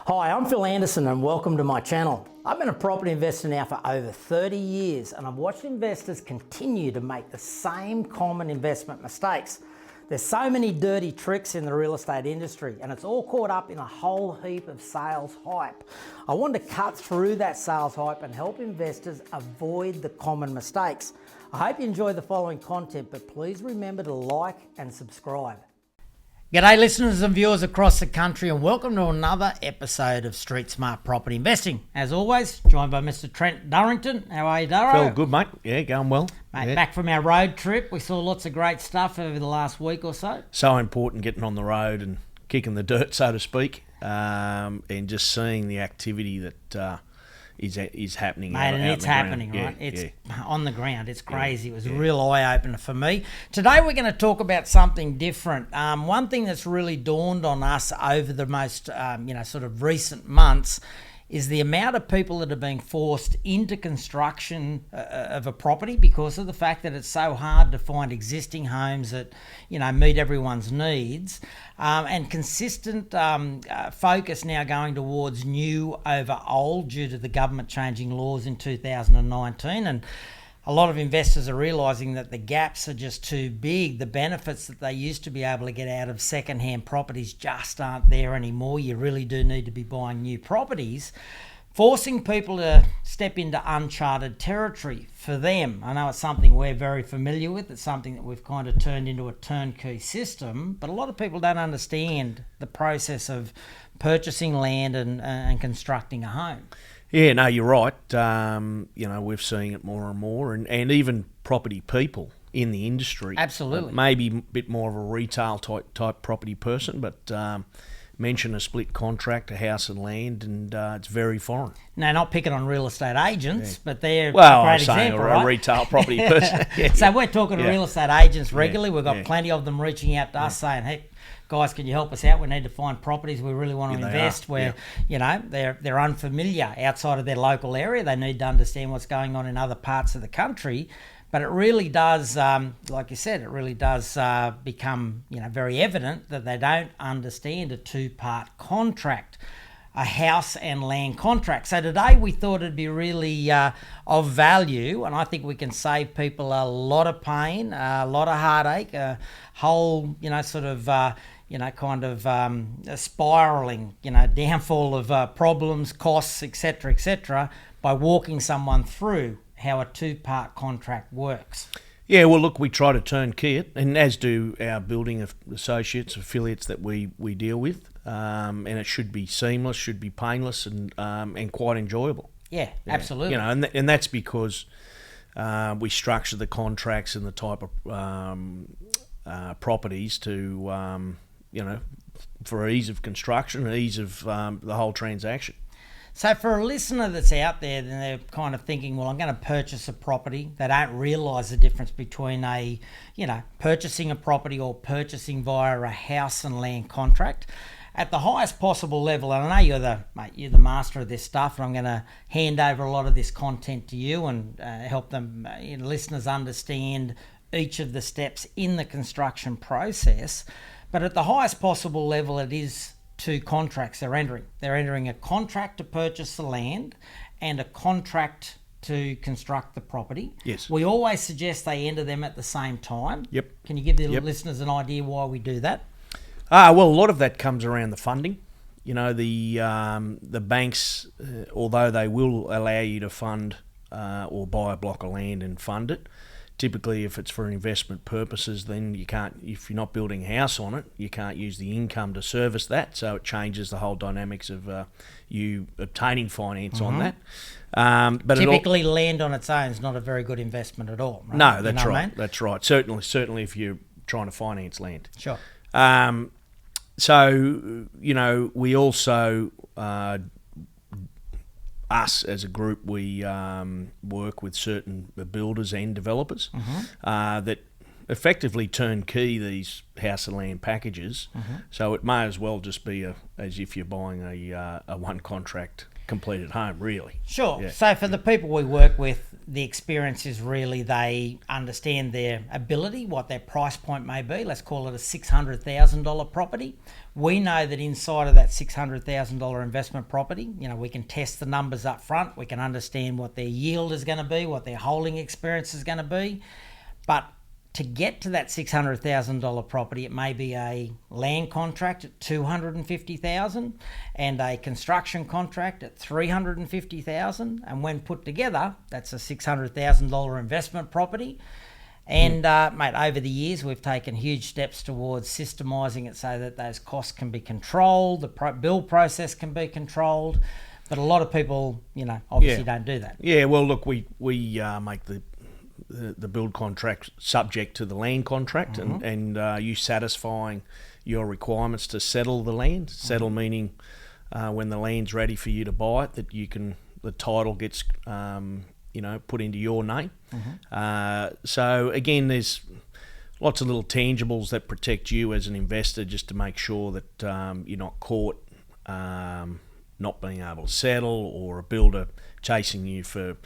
Hi, I'm Phil Anderson and welcome to my channel. I've been a property investor now for over 30 years and I've watched investors continue to make the same common investment mistakes. There's so many dirty tricks in the real estate industry and it's all caught up in a whole heap of sales hype. I want to cut through that sales hype and help investors avoid the common mistakes. I hope you enjoy the following content, but please remember to like and subscribe. G'day listeners and viewers across the country and welcome to another episode of Street Smart Property Investing. As always, joined by Mr. Trent Durrington. How are you, Durro? Phil, good mate. Yeah, going well. Mate, yeah. Back from our road trip. We saw lots of great stuff over the last week or so. So important getting on the road and kicking the dirt, so to speak, and just seeing the activity that is happening. Mate, and it's happening, right? It's on the ground. It's crazy. It was a real eye-opener for me. Today we're going to talk about something different. One thing that's really dawned on us over the most, sort of recent months is the amount of people that are being forced into construction of a property because of the fact that it's so hard to find existing homes that, meet everyone's needs, and consistent focus now going towards new over old due to the government changing laws in 2019. And a lot of investors are realising that the gaps are just too big. The benefits that they used to be able to get out of second-hand properties just aren't there anymore. You really do need to be buying new properties, forcing people to step into uncharted territory for them. I know it's something we're very familiar with. It's something that we've kind of turned into a turnkey system, but a lot of people don't understand the process of purchasing land and constructing a home. Yeah, no, you're right. We're seeing it more and more, and even property people in the industry. Absolutely. Maybe a bit more of a retail type property person, but mention a split contract, a house and land, and it's very foreign. No, not picking on real estate agents, but they're a I'm great saying example, a right? retail property person. So we're talking to real estate agents regularly. We've got plenty of them reaching out to us saying, hey, guys, can you help us out? We need to find properties we really want to invest where, they're unfamiliar outside of their local area. They need to understand what's going on in other parts of the country. But it really does, like you said, it really does become, very evident that they don't understand a two-part contract, a house and land contract. So today we thought it'd be really of value, and I think we can save people a lot of pain, a lot of heartache, a whole, a spiraling, downfall of problems, costs, etc., by walking someone through how a two-part contract works. Yeah, well, look, we try to turnkey it, and as do our building associates, affiliates that we deal with, and it should be seamless, should be painless, and quite enjoyable. Yeah, absolutely. And that's because we structure the contracts and the type of properties to, for ease of construction, ease of the whole transaction. So for a listener that's out there, then they're kind of thinking, well, I'm going to purchase a property. They don't realise the difference between purchasing a property or purchasing via a house and land contract at the highest possible level. And I know you're the master of this stuff, and I'm going to hand over a lot of this content to you and help them, listeners, understand each of the steps in the construction process. But at the highest possible level, it is two contracts they're entering. They're entering a contract to purchase the land and a contract to construct the property. Yes. We always suggest they enter them at the same time. Yep. Can you give the listeners an idea why we do that? Well, a lot of that comes around the funding. The banks, although they will allow you to fund or buy a block of land and fund it, typically, if it's for investment purposes, then you can't, if you're not building a house on it, you can't use the income to service that. So it changes the whole dynamics of you obtaining finance on that. But typically, land on its own is not a very good investment at all. Right? No, that's right. I mean? That's right. Certainly, if you're trying to finance land. Sure. We also us as a group, we work with certain builders and developers that effectively turnkey these house and land packages. So it may as well just be as if you're buying a one contract completed home, really. Sure. Yeah. So for the people we work with, the experience is really they understand their ability, what their price point may be. Let's call it a $600,000 property. We know that inside of that $600,000 investment property, we can test the numbers up front. We can understand what their yield is going to be, what their holding experience is going to be. But to get to that $600,000 property, it may be a land contract at $250,000 and a construction contract at $350,000. And when put together, that's a $600,000 investment property. And mate, over the years, we've taken huge steps towards systemising it so that those costs can be controlled, the build process can be controlled. But a lot of people, obviously don't do that. Yeah, well, look, we make the build contract subject to the land contract, and you satisfying your requirements to settle the land. Settle meaning when the land's ready for you to buy it, that the title gets put into your name. So again, there's lots of little tangibles that protect you as an investor, just to make sure that you're not caught not being able to settle, or a builder chasing you for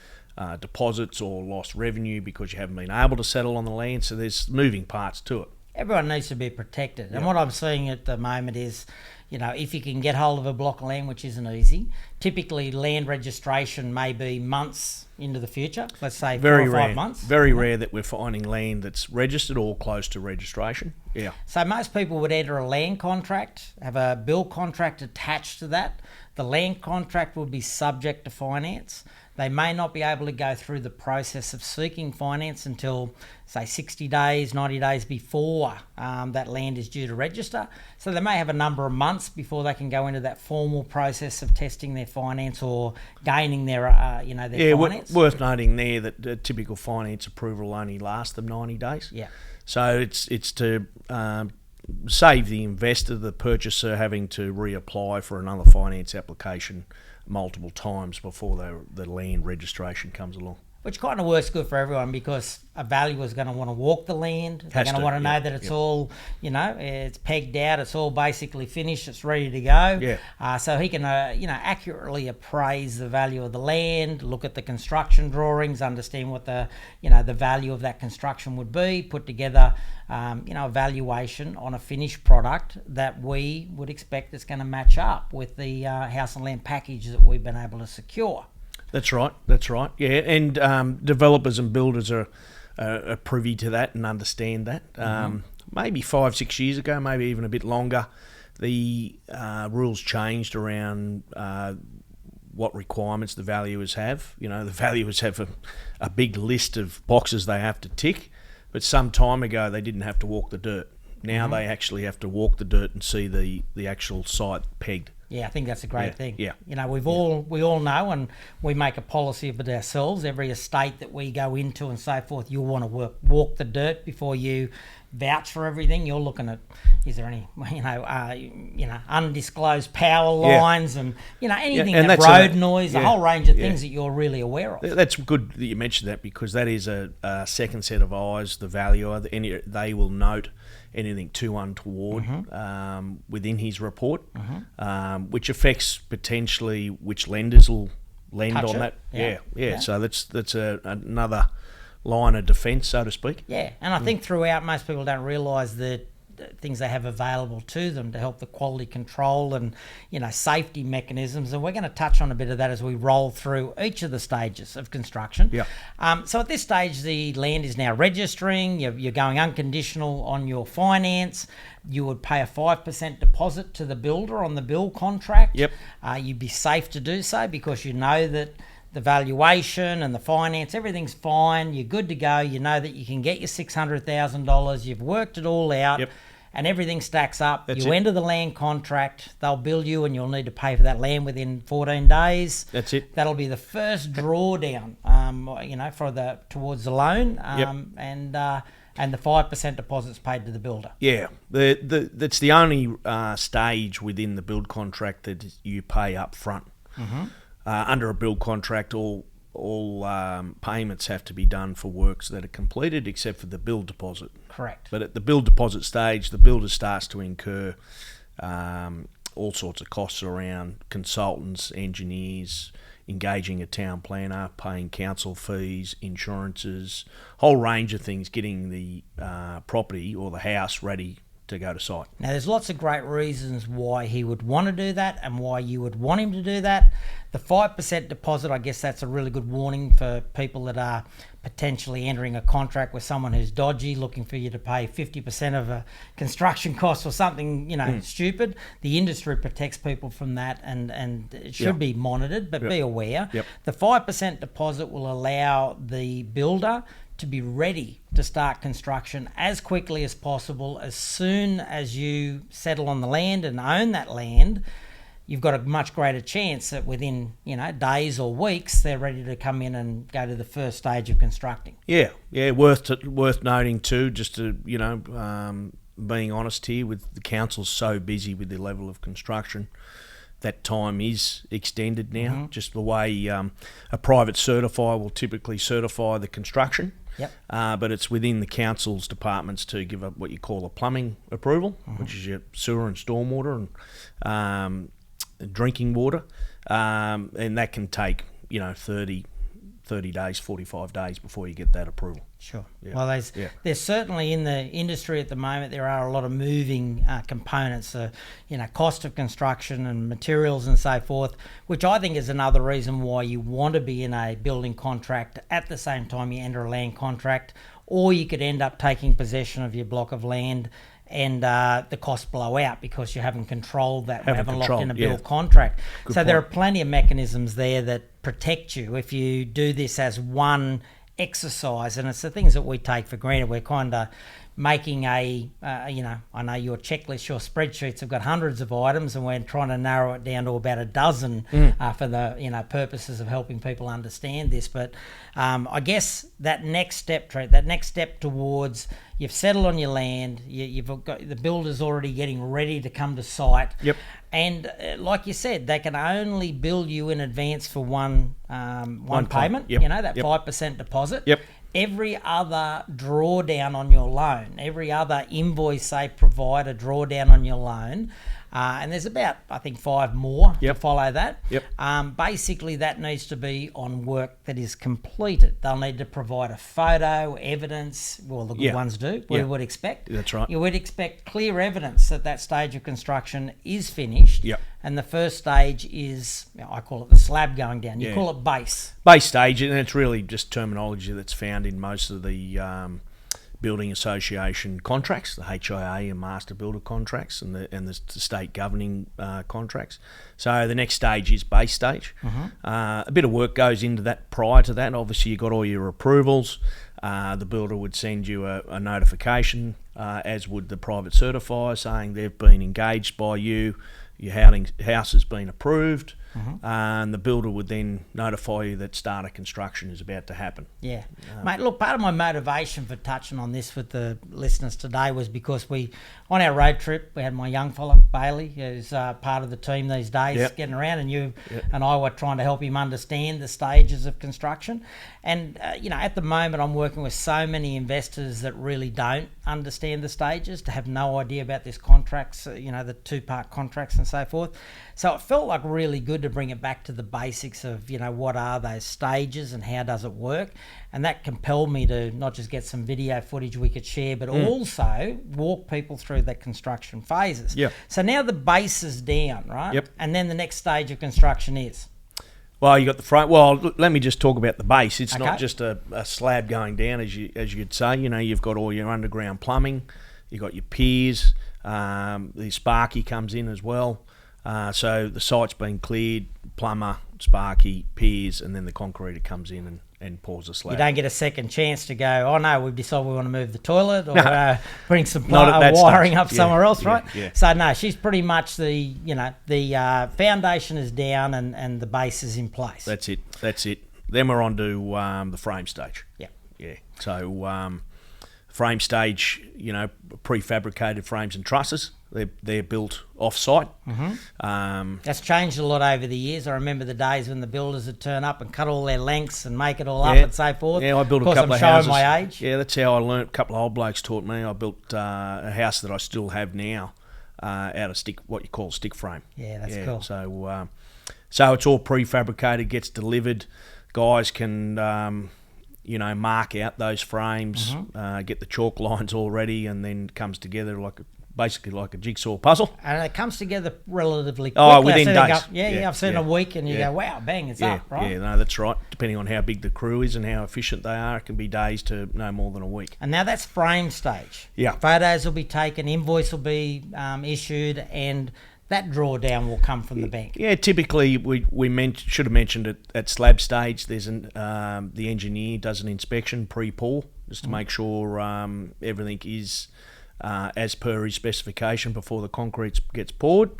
deposits or lost revenue because you haven't been able to settle on the land. So there's moving parts to it. Everyone needs to be protected. And what I'm seeing at the moment is, if you can get hold of a block of land, which isn't easy, typically land registration may be months into the future. Let's say 4 or 5 months. Very rare that we're finding land that's registered or close to registration. Yeah. So most people would enter a land contract, have a build contract attached to that. The land contract would be subject to finance. They may not be able to go through the process of seeking finance until, say, 60 days, 90 days before that land is due to register. So they may have a number of months before they can go into that formal process of testing their finance or gaining their finance. Worth noting there that the typical finance approval will only last them 90 days. Yeah. So it's to save the investor, the purchaser, having to reapply for another finance application multiple times before the land registration comes along. Which kind of works good for everyone, because a valuer is going to want to walk the land. They're going to want to know that it's all, it's pegged out, it's all basically finished, it's ready to go. Yeah. So he can, accurately appraise the value of the land, look at the construction drawings, understand what the value of that construction would be, put together, a valuation on a finished product that we would expect is going to match up with the house and land package that we've been able to secure. That's right. Yeah, and developers and builders are privy to that and understand that. Maybe 5-6 years ago, maybe even a bit longer, the rules changed around what requirements the valuers have. The valuers have a big list of boxes they have to tick, but some time ago they didn't have to walk the dirt. Now they actually have to walk the dirt and see the actual site pegged. Yeah, I think that's a great thing. Yeah. We all know, and we make a policy of it ourselves. Every estate that we go into and so forth, you'll want to walk the dirt before you vouch for everything. You're looking at, is there any, undisclosed power lines and anything and that road noise, a whole range of things that you're really aware of. That's good that you mentioned that, because that is a second set of eyes. The valuer, they will note anything too untoward within his report, which affects potentially which lenders will lend Touch on it. that. Yeah. So that's another line of defence, so to speak. Yeah, and I think throughout, most people don't realise the things they have available to them to help the quality control and safety mechanisms, and we're going to touch on a bit of that as we roll through each of the stages of construction. So at this stage, the land is now registering. You're going unconditional on your finance. You would pay a 5% deposit to the builder on the build contract. You'd be safe to do so because you know that the valuation and the finance, everything's fine. You're good to go. You know that you can get your $600,000. You've worked it all out. And everything stacks up. That's you enter the land contract. They'll bill you, and you'll need to pay for that land within 14 days. That's it. That'll be the first drawdown, towards the loan, and the 5% deposit's paid to the builder. Yeah, that's the only stage within the build contract that you pay up front. Under a build contract, all payments have to be done for works that are completed, except for the build deposit. Correct. But at the build deposit stage, the builder starts to incur all sorts of costs around consultants, engineers, engaging a town planner, paying council fees, insurances, whole range of things, getting the property or the house ready to go to site. Now, there's lots of great reasons why he would want to do that and why you would want him to do that. The 5% deposit, I guess that's a really good warning for people that are potentially entering a contract with someone who's dodgy, looking for you to pay 50% of a construction cost or something, stupid. The industry protects people from that, and it should be monitored, but be aware. The 5% deposit will allow the builder to be ready to start construction as quickly as possible. As soon as you settle on the land and own that land, you've got a much greater chance that within days or weeks they're ready to come in and go to the first stage of constructing. Yeah, worth noting too, just to being honest here, with the council's so busy with the level of construction, that time is extended now. Just the way a private certifier will typically certify the construction. But it's within the council's departments to give up what you call a plumbing approval, which is your sewer and stormwater and drinking water, and that can take 30 days, 45 days before you get that approval. Sure. Yeah. Well, there's certainly in the industry at the moment, there are a lot of moving components, cost of construction and materials and so forth, which I think is another reason why you want to be in a building contract at the same time you enter a land contract, or you could end up taking possession of your block of land and the costs blow out because you haven't controlled that, haven't locked in a build contract. Good point. There are plenty of mechanisms there that protect you if you do this as one exercise, and it's the things that we take for granted. We're kind of making I know your checklist, your spreadsheets have got hundreds of items, and we're trying to narrow it down to about a dozen for the purposes of helping people understand this. But I guess that next step towards you've settled on your land, you've got the builder's already getting ready to come to site. And like you said, they can only bill you in advance for one payment. That 5% deposit. Every other drawdown on your loan, every other invoice they provide a drawdown on your loan, and there's about, I think, 5 more to follow that. Basically, that needs to be on work that is completed. They'll need to provide a photo, evidence. Well, the good ones do. We would expect. That's right. You would expect clear evidence that that stage of construction is finished. And the first stage is, I call it the slab going down. You call it base. Base stage, and it's really just terminology that's found in most of the building association contracts, the HIA and master builder contracts, and the state governing contracts. So the next stage is base stage. A bit of work goes into that prior to that. Obviously, you've got all your approvals. The builder would send you a notification, as would the private certifier, saying they've been engaged by you. Your house has been approved, and the builder would then notify you that start of construction is about to happen. Mate, look, part of my motivation for touching on this with the listeners today was because on our road trip, we had my young fella, Bailey, who's part of the team these days, getting around, and you and I were trying to help him understand the stages of construction. And, at the moment, I'm working with so many investors that really don't understand the stages, to have no idea about this contracts, the 2-part contracts and so forth. So it felt like really good to bring it back to the basics of, what are those stages and how does it work? And that compelled me to not just get some video footage we could share, but also walk people through the construction phases. So now the base is down, right? And then the next stage of construction is? Well, you got the front. Well, let me just talk about the base. It's not just a slab going down, as you'd say. You've got all your underground plumbing. You've got your piers. The Sparky comes in as well. So the site's been cleared, plumber, Sparky, piers, and then the concreter comes in and pours a slab. You don't get a second chance to go, oh no, we've decided we want to move the toilet or bring some wiring up somewhere else, right? So no, she's pretty much the foundation is down and the base is in place. That's it. Then we're on to the frame stage. So frame stage, prefabricated frames and trusses. They're built off-site. That's changed a lot over the years. I remember the days when the builders would turn up and cut all their lengths and make it all up and so forth. I built a couple of houses. I'm showing my age. That's how I learnt. A couple of old blokes taught me. I built a house that I still have now out of stick, what you call stick frame. Yeah, that's cool. So it's all prefabricated, gets delivered. Guys can mark out those frames, get the chalk lines all ready, and then comes together basically like a jigsaw puzzle. And it comes together relatively quickly. Oh, within days. I've seen a week, and you go, wow, bang, it's up, right? Yeah, no, that's right. Depending on how big the crew is and how efficient they are, it can be days to no more than a week. And now that's frame stage. Yeah. Photos will be taken, invoice will be issued, and that drawdown will come from the bank. Yeah, typically we should have mentioned it at slab stage. There's the engineer does an inspection pre-pour just to make sure everything is as per his specification before the concrete gets poured.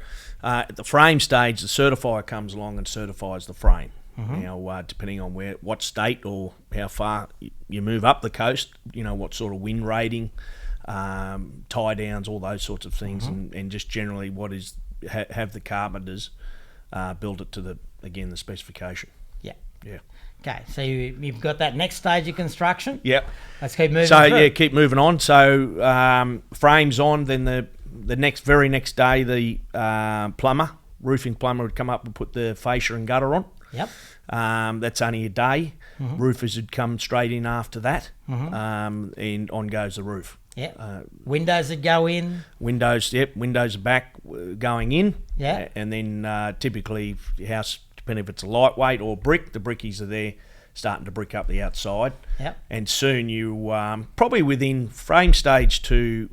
At the frame stage, the certifier comes along and certifies the frame. Now, depending on what state or how far you move up the coast, what sort of wind rating, tie downs, all those sorts of things, and just generally have the carpenters build it to the specification. Yeah. Okay, so you've got that next stage of construction. Yep. Let's keep moving. So keep moving on. So frames on. Then the very next day, the roofing plumber would come up and put the fascia and gutter on. Yep. That's only a day. Roofers would come straight in after that, and on goes the roof. Yeah. Windows would go in. Windows are back going in. Yeah. And then typically house, depending if it's a lightweight or brick, the brickies are there starting to brick up the outside. Yep. And soon you probably within frame stage to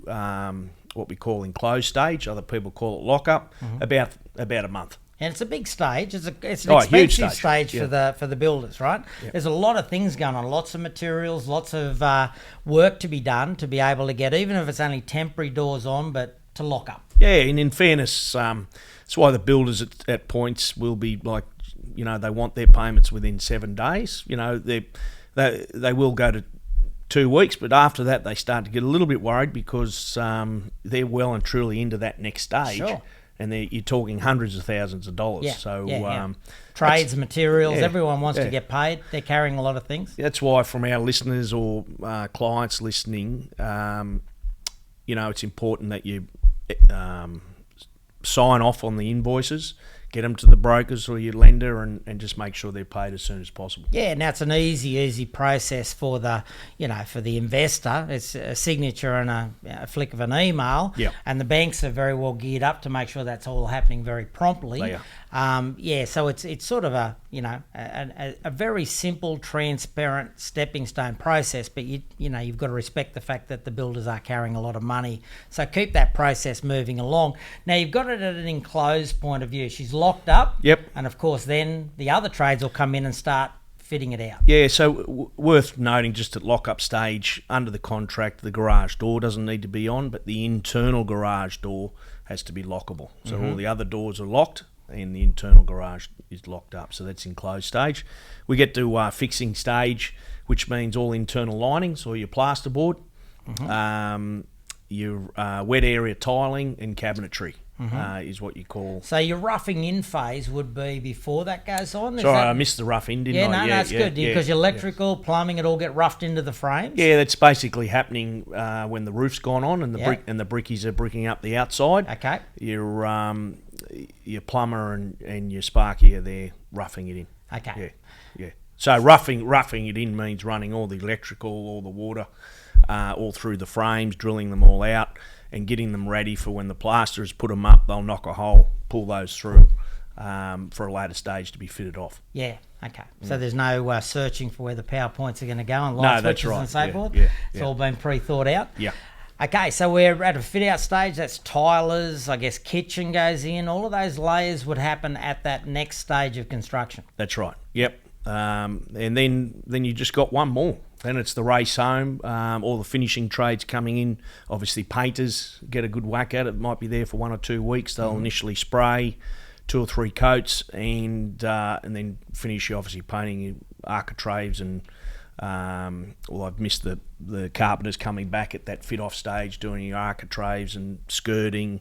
what we call enclosed stage, other people call it lock-up, about a month. And it's a big stage. It's an expensive stage for the builders, right? Yep. There's a lot of things going on, lots of materials, lots of work to be done to be able to get, even if it's only temporary doors on, but to lock up. Yeah, and in fairness, that's why the builders at points will be like, they want their payments within 7 days. They will go to 2 weeks, but after that they start to get a little bit worried because they're well and truly into that next stage. Sure. And you're talking hundreds of thousands of dollars. Yeah, so trades, materials, everyone wants to get paid. They're carrying a lot of things. That's why from our listeners or clients listening, it's important that you sign off on the invoices, get them to the brokers or your lender, and just make sure they're paid as soon as possible. Yeah, now it's an easy process for the investor. It's a signature and a flick of an email. Yeah. And the banks are very well geared up to make sure that's all happening very promptly. They are. So it's sort of a very simple, transparent stepping stone process, but you've got to respect the fact that the builders are carrying a lot of money. So keep that process moving along. Now you've got it at an enclosed point of view. She's locked up. Yep. And of course then the other trades will come in and start fitting it out. Yeah, so worth noting just at lock-up stage, under the contract, the garage door doesn't need to be on, but the internal garage door has to be lockable. So all the other doors are locked and the internal garage is locked up. So that's enclosed stage. We get to fixing stage, which means all internal linings or your plasterboard, your wet area tiling and cabinetry. Is what you call. So your roughing in phase would be before that goes on? Sorry, I missed the rough in, didn't I? No, that's good, because your electrical, plumbing, it all get roughed into the frames? Yeah, that's basically happening when the roof's gone on and the brickies are bricking up the outside. Okay. Your plumber and your sparky are there roughing it in. Okay. Yeah. So roughing it in means running all the electrical, all the water, all through the frames, drilling them all out, and getting them ready for when the plasterers put them up. They'll knock a hole, pull those through for a later stage to be fitted off. Yeah, okay. So there's no searching for where the power points are going to go and light switches and so forth? It's all been pre-thought out? Yeah. Okay, so we're at a fit-out stage. That's tilers, I guess kitchen goes in. All of those layers would happen at that next stage of construction. That's right, yep. And then you just got one more. Then it's the race home, all the finishing trades coming in. Obviously, painters get a good whack at it. Might be there for 1 or 2 weeks. They'll initially spray 2 or 3 coats and then finish obviously painting architraves and I've missed the carpenters coming back at that fit-off stage, doing your architraves and skirting,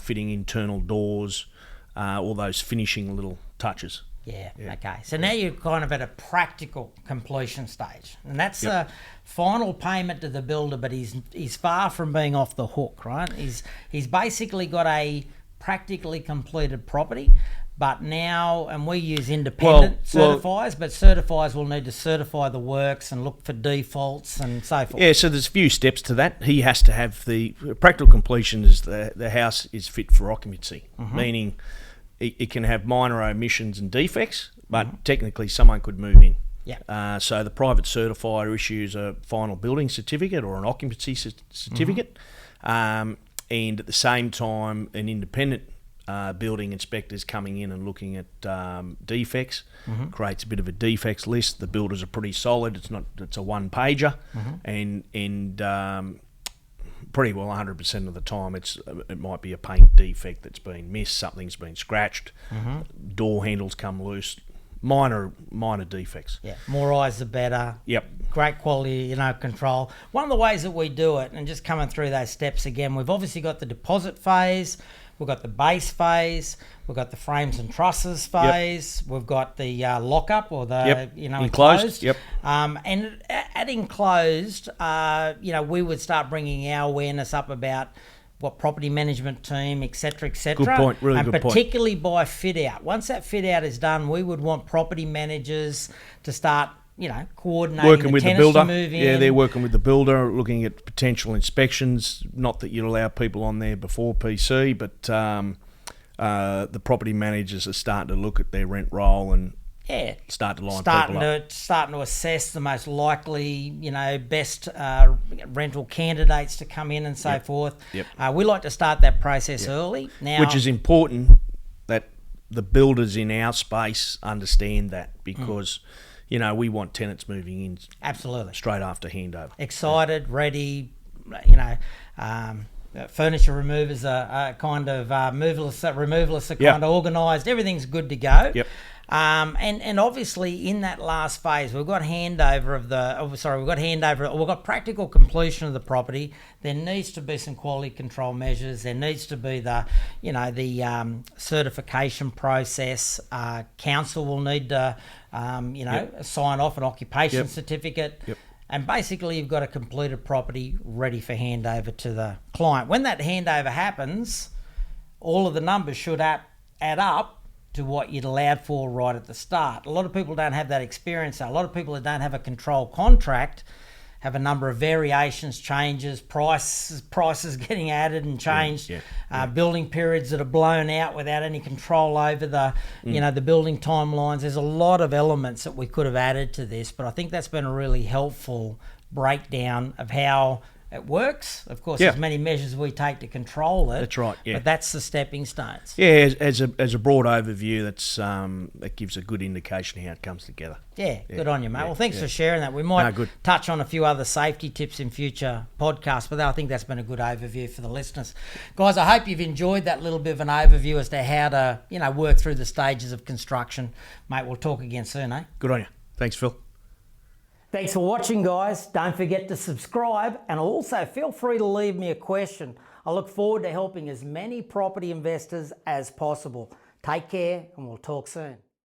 fitting internal doors, all those finishing little touches. Yeah. Okay. So now you're kind of at a practical completion stage, and that's the final payment to the builder. But he's far from being off the hook, right? He's basically got a practically completed property. But now, and we use independent certifiers, but certifiers will need to certify the works and look for defaults and so forth. Yeah, so there's a few steps to that. He has to have the practical completion is the house is fit for occupancy, meaning it can have minor omissions and defects, but technically someone could move in. Yeah. So the private certifier issues a final building certificate or an occupancy certificate, and at the same time, an independent building inspectors coming in and looking at defects, creates a bit of a defects list. The builders are pretty solid. It's a one pager, and pretty well 100% of the time it might be a paint defect that's been missed, something's been scratched, door handles come loose, minor defects. Yeah, more eyes the better. Yep. Great quality, control. One of the ways that we do it, and just coming through those steps again, we've obviously got the deposit phase. We've got the base phase, we've got the frames and trusses phase, we've got the lockup or the enclosed. Yep. And at enclosed, we would start bringing our awareness up about what property management team, et cetera, et cetera. Good point, really good point. And particularly by fit out. Once that fit out is done, we would want property managers to start coordinating working with the builder. To move in. Yeah, they're working with the builder, looking at potential inspections. Not that you'd allow people on there before PC, but the property managers are starting to look at their rent roll and start to line people up. Starting to assess the most likely, best rental candidates to come in and so forth. Yep. We like to start that process early now, which is important that the builders in our space understand that because. We want tenants moving in absolutely straight after handover. Excited, ready, furniture removers are kind of removalists are kind of organised. Everything's good to go. Yep. And obviously in that last phase, we've got practical completion of the property. There needs to be some quality control measures. There needs to be the certification process. Council will need to, sign off an occupation certificate. Yep. And basically you've got a completed property ready for handover to the client. When that handover happens, all of the numbers should add up to what you'd allowed for right at the start. A lot of people don't have that experience. A lot of people that don't have a control contract have a number of variations, changes, prices getting added and changed, building periods that are blown out without any control over the the building timelines. There's a lot of elements that we could have added to this, but I think that's been a really helpful breakdown of how it works. Of course, there's many measures we take to control it. That's right. Yeah. But that's the stepping stones. Yeah, as a broad overview, that gives a good indication of how it comes together. Yeah, good on you, mate. Well, thanks for sharing that. We might touch on a few other safety tips in future podcasts, but I think that's been a good overview for the listeners. Guys, I hope you've enjoyed that little bit of an overview as to how to, work through the stages of construction. Mate, we'll talk again soon, eh? Good on you. Thanks, Phil. Thanks for watching, guys. Don't forget to subscribe and also feel free to leave me a question. I look forward to helping as many property investors as possible. Take care and we'll talk soon.